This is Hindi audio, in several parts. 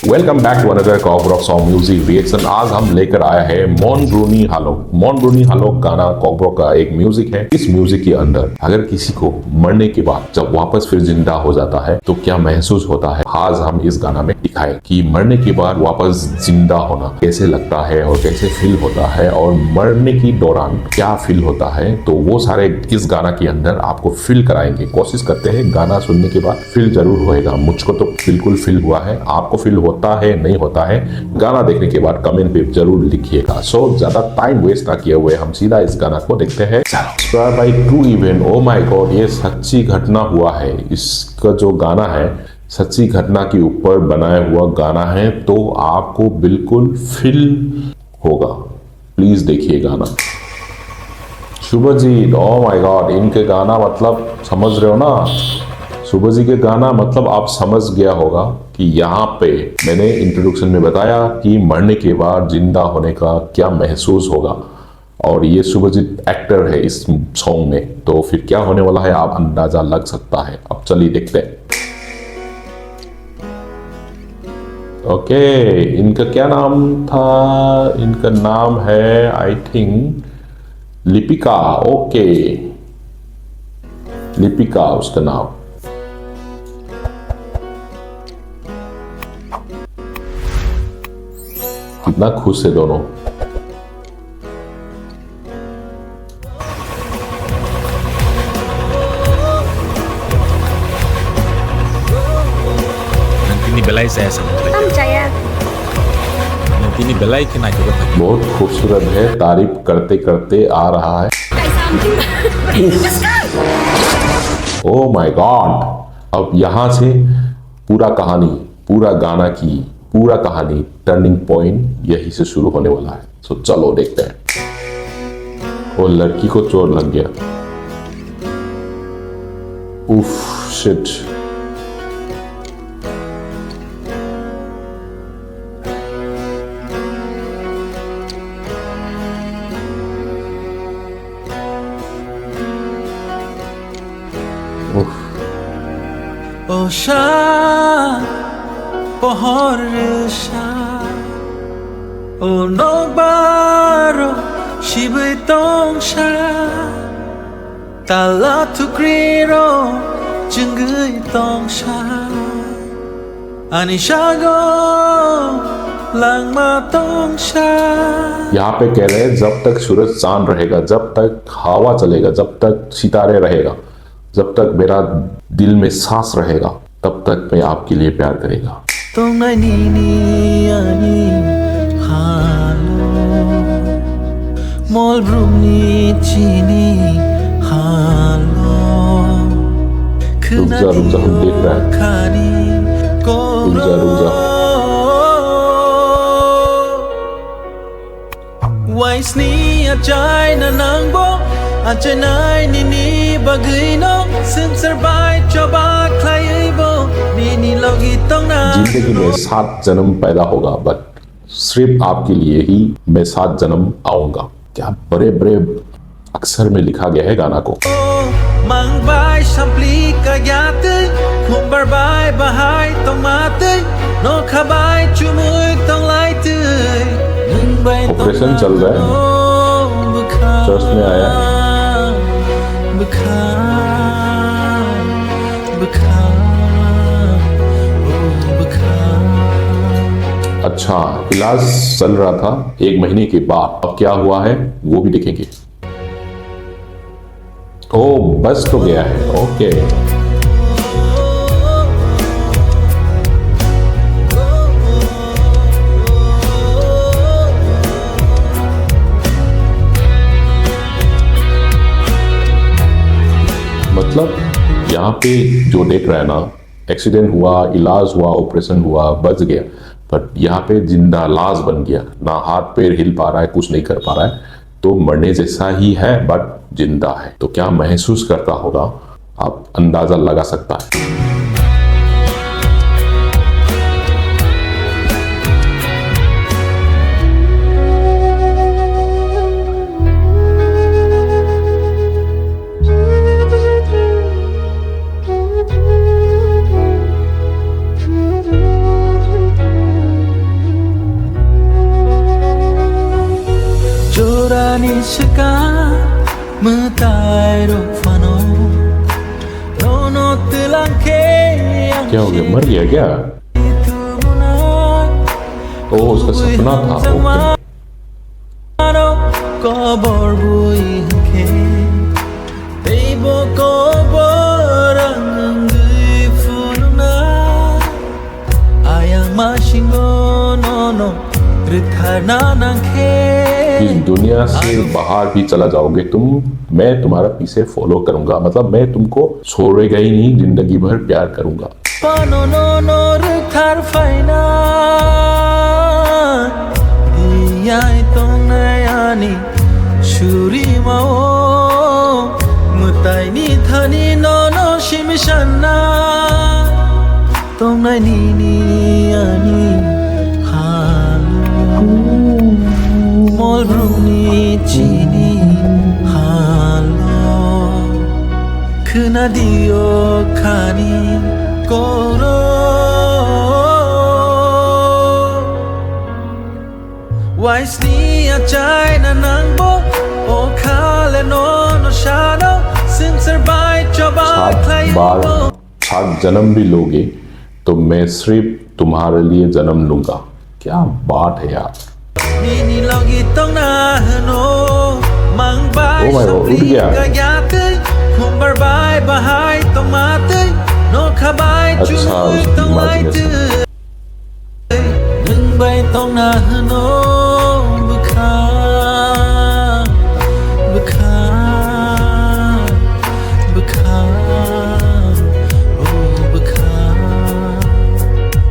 Welcome back to another cock rock song music reaction. आज हम लेकर आया है मॉन ब्रूनी हालोक। मॉन ब्रूनी हालोक गाना कॉक रॉक का एक म्यूजिक है। इस म्यूजिक के अंदर अगर किसी को मरने के बाद जब वापस फिर जिंदा हो जाता है तो क्या महसूस होता है, आज हम इस गाना में दिखाए कि मरने के बाद वापस जिंदा होना कैसे लगता है और कैसे फील होता है और मरने की दौरान क्या फील होता है। तो वो सारे इस गाना के अंदर आपको फील कराएंगे। कोशिश करते हैं गाना सुनने के बाद फील जरूर होएगा। मुझको तो बिल्कुल फील हुआ है, आपको फील होता है नहीं होता है गाना देखने के बाद कमेंट पे जरूर लिखिएगा। सो ज्यादा टाइम वेस्ट ना किए हुए हम सीधा इस गाना को देखते हैं। By true event, oh my God, ये सच्ची घटना हुआ है। इसका जो गाना है सच्ची घटना के ऊपर बनाया हुआ गाना है, तो आपको बिल्कुल फील होगा। प्लीज देखिए गाना। शुभजीत, ओ माय गॉड, इनके गाना मतलब समझ रहे हो ना। सुबह जी के गाना मतलब आप समझ गया होगा कि यहाँ पे मैंने इंट्रोडक्शन में बताया कि मरने के बाद जिंदा होने का क्या महसूस होगा, और ये शुभजीत एक्टर है इस सॉन्ग में, तो फिर क्या होने वाला है आप अंदाजा लग सकता है। अब चलिए देखते हैं। ओके, इनका क्या नाम था? इनका नाम है I think Lipika. Okay, Lipika उसका नाम। कितना खुश है दोनों। Nanti ni belai saya sama. percaya. Nanti ni belai kena juga. बहुत खूबसूरत है, तारीफ करते करते आ रहा है। ओ माय गॉड, अब यहां से पूरा कहानी, पूरा गाना की पूरा कहानी टर्निंग पॉइंट यही से शुरू होने वाला है। तो चलो देखते हैं। वो लड़की को चोट लग गया। उफ, शिट। उफ। ओशा pohor resha o no baro shibai tong sha tala tu kriro jungui tong sha anishago lang ma tong sha। यहाँ पे कह रहे हैं जब तक सूरज चांद रहेगा, जब तक हवा चलेगा, जब तक सितारे रहेगा, जब तक मेरा दिल में सांस रहेगा, तब तक मैं आपके लिए प्यार करेगा। Tong nai ni ani halo mol brum ni chini halo रुक जा हम देख रहे हैं। khani ko रुक जा। wais ni achai na nangbo achai nai ni bagai no sim survive choba khaibo ni logi tong na। जिंदगी में 7 जन्म पैदा होगा, बट सिर्फ आपके लिए ही मैं 7 जन्म आऊंगा। क्या बड़े बड़े अक्षर में लिखा गया है गाना को। mang bai sampli kayate hum bar bai bahai tong mate no khabai chumui tong lai tu ning bai operation चल रहा है, चर्च में आया अच्छा, इलाज चल रहा था 1 महीने के बाद, अब क्या हुआ है वो भी देखेंगे। ओ, बस तो गया है। ओके, मतलब यहाँ पे जो देख रहा है ना, एक्सीडेंट हुआ, इलाज हुआ, ऑपरेशन हुआ, बच गया, बट यहाँ पे जिंदा लाश बन गया। ना हाथ पैर हिल पा रहा है, कुछ नहीं कर पा रहा है, तो मरने जैसा ही है बट जिंदा है। तो क्या महसूस करता होगा आप अंदाजा लगा सकता है। shika mutai ro fano dono tilang ke क्या हो गया, मर गया क्या? ओ उसका सपना था। Okay. Kobor bui ke Teibo kobor ang gifuna Ayang mashingo no no Rithana nang ke इस दुनिया से बाहर भी चला जाओगे तुम, मैं तुम्हारा पीछे फॉलो करूंगा, मतलब मैं तुमको छोड़ेगा ही नहीं, जिंदगी भर प्यार करूंगा। Pano no no rithar faina Iyai tong nayani Shuri mao Mutai ni thani no no shimishana Tong nai ni ani halu Mol bruni chini halu Khna dio khani koro Wisely a China nangbo O kale no no shadow Since her by choba 7 बार 7 जन्म भी लोगे तो मैं सिर्फ तुम्हारे लिए जन्म लूंगा। क्या बात है यार। Nini logi tong na no Mang bai Oh my God, उठ गया। ka yate Hum bar bai bahai tong mate No khabai अच्छा, chumui उसकी tong lai imagination। tu Nung bai tong na no Bukha Bukha Bukha Oh bukha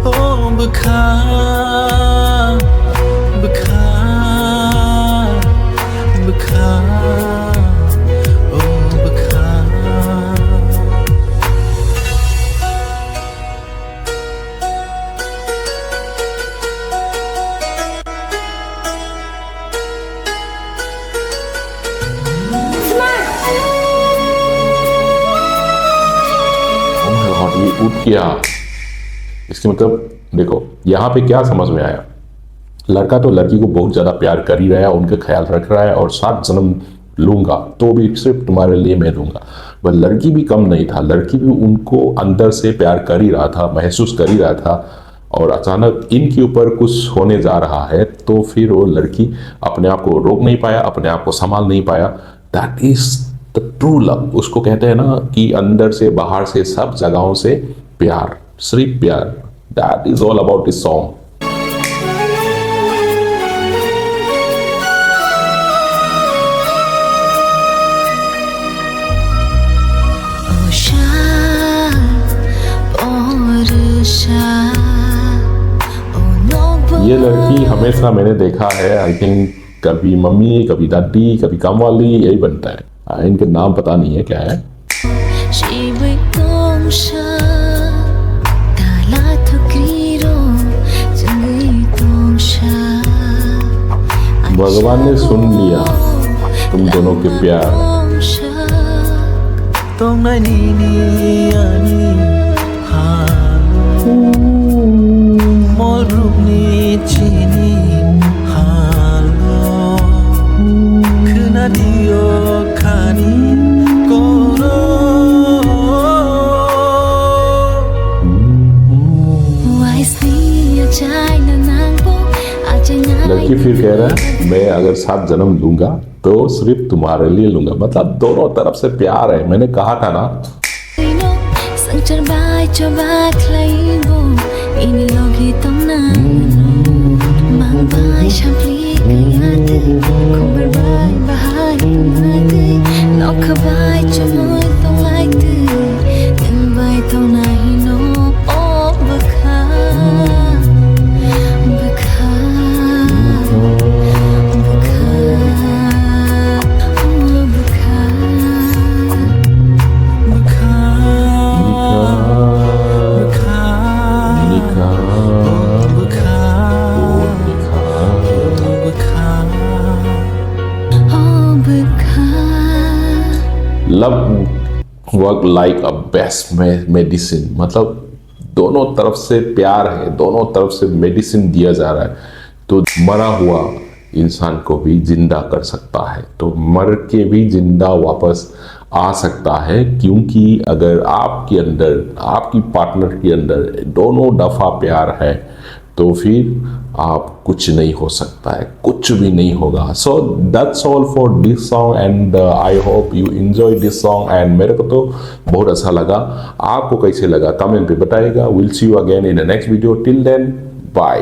Oh bukha Bukha Bukha Oh bukha Oh my God, ये उठ गया। इसके मतलब देखो यहाँ पे क्या समझ में आया, लड़का तो लड़की को बहुत ज्यादा प्यार कर ही रहा है, उनका ख्याल रख रहा है और 7 जन्म लूंगा तो भी सिर्फ तुम्हारे लिए मैं दूंगा। पर लड़की भी कम नहीं था, लड़की भी उनको अंदर से प्यार कर ही रहा था, महसूस कर ही रहा था। और अचानक इनके ऊपर कुछ होने जा रहा है तो फिर वो लड़की अपने आप को रोक नहीं पाया, अपने आप को संभाल नहीं पाया। That is the true love. उसको कहते हैं ना कि अंदर से बाहर से सब जगहों से प्यार, सिर्फ प्यार। That is all about this song. ये लड़की हमेशा मैंने देखा है, आई थिंक कभी मम्मी, कभी दादी, कभी काम वाली, यही बनता है। इनके नाम पता नहीं है क्या है। भगवान ने सुन लिया तुम दोनों के प्यार। Tong nai ni ani halu Mol bruni chini halu Khna dio khani koro लड़की फिर कह रहा है मैं अगर 7 जन्म लूंगा तो सिर्फ तुम्हारे लिए लूंगा, मतलब दोनों तरफ से प्यार है। मैंने कहा था ना। Love work like a best medicine, मतलब दोनों तरफ से प्यार है, दोनों तरफ से मेडिसिन दिया जा रहा है। तो मरा हुआ इंसान को भी जिंदा कर सकता है, तो मर के भी जिंदा वापस आ सकता है। क्योंकि अगर आपके अंदर, आपकी पार्टनर के अंदर दोनों दफा प्यार है तो फिर आप कुछ नहीं हो सकता है, कुछ भी नहीं होगा। So that's all for this song and I hope you enjoy this song. And मेरे को तो बहुत अच्छा लगा, आपको कैसे लगा कमेंट पे बताइएगा। Will see you again in the next video, till then bye.